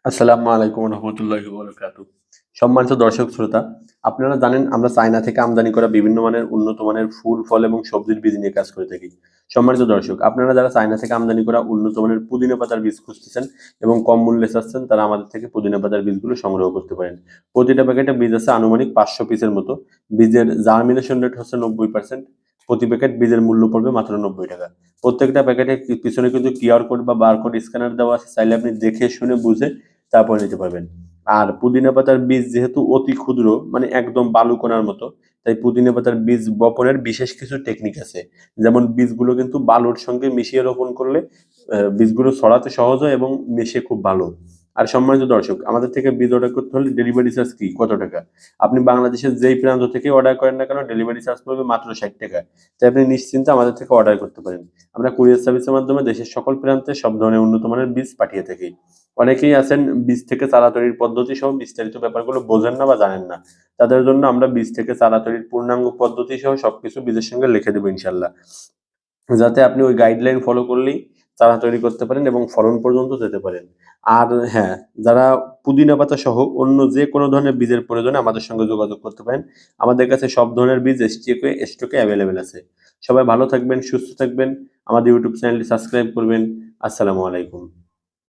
আসসালামু আলাইকুম রহমতুল্লাহি ওয়া বারাকাতুহু। সম্মানিত দর্শক শ্রোতা, আপনারা জানেন আমরা চায়না থেকে আমদানি করা বিভিন্ন মানের উন্নত মানের ফুল, ফল এবং সবজির বীজ নিয়ে কাজ করে থাকি। সম্মানিত দর্শক, আপনারা যারা চায়না থেকে আমদানি করা উন্নত মানের পুদিনা পাতার বীজ খুঁজতেছেন এবং কম মূল্যে চাচ্ছেন, তারা আমাদের থেকে পুদিনা পাতার বীজগুলো সংগ্রহ করতে পারেন। প্রতিটা প্যাকেটে বীজ আছে আনুমানিক ৫০০ পিসের মতো। বীজের জার্মিনেশন রেট হচ্ছে ৯০%। প্রতি প্যাকেট বীজের মূল্য পড়বে মাত্র ৳৯০। প্রত্যেকটা প্যাকেটে পিছনে কিন্তু কিউআর কোড বা বারকোড স্ক্যানার দেওয়া আছে। চাইলে আপনি দেখে শুনে বুঝে তারপরে নিতে পারবেন। আর পুদিনা পাতার বীজ যেহেতু অতি ক্ষুদ্র, মানে একদম বালুকণার মতো, তাই পুদিনা পাতার বীজ বপনের বিশেষ কিছু টেকনিক আছে। যেমন বীজগুলো কিন্তু বালুর সঙ্গে মিশিয়ে রোপণ করলে বীজগুলো ছড়াতে সহজ হয় এবং মিশে খুব ভালো। আর সম্মানিত দর্শক, আমাদের থেকে বীজ অর্ডার করতে হলে ডেলিভারি চার্জ কি? কত টাকা? আপনি বাংলাদেশের যেই প্রান্ত থেকে অর্ডার করেন না কেন, ডেলিভারি চার্জ পড়বে মাত্র ৳৬০। তাই আপনি নিশ্চিন্তে আমাদের থেকে অর্ডার করতে পারেন। আমরা কুরিয়ার সার্ভিসের মাধ্যমে দেশের সকল প্রান্তে সব ধরনের উন্নত মানের বীজ পাঠিয়ে থাকি। অনেকেই আছেন বীজ থেকে চারা তৈরির পদ্ধতি সহ বিস্তারিত ব্যাপারগুলো বোঝেন না বা জানেন না। তাদের জন্য আমরা বীজ থেকে চারা তৈরির পূর্ণাঙ্গ পদ্ধতি সহ সবকিছু বীজের সঙ্গে লিখে দেব ইনশাল্লাহ। যাতে আপনি ওই গাইডলাইন ফলো করলেই চারা তৈরি করতে পারেন এবং ফলন পর্যন্ত যেতে পারেন। আর হ্যাঁ, যারা পুদিনা পাতা সহ অন্য যে কোনো ধরনের বীজের প্রয়োজনে আমাদের সঙ্গে যোগাযোগ করতে পারেন। আমাদের কাছে সব ধরনের বীজ স্টকে অ্যাভেলেবেল আছে। সবাই ভালো থাকবেন, সুস্থ থাকবেন। আমাদের ইউটিউব চ্যানেলটি সাবস্ক্রাইব করবেন। আসসালামু আলাইকুম।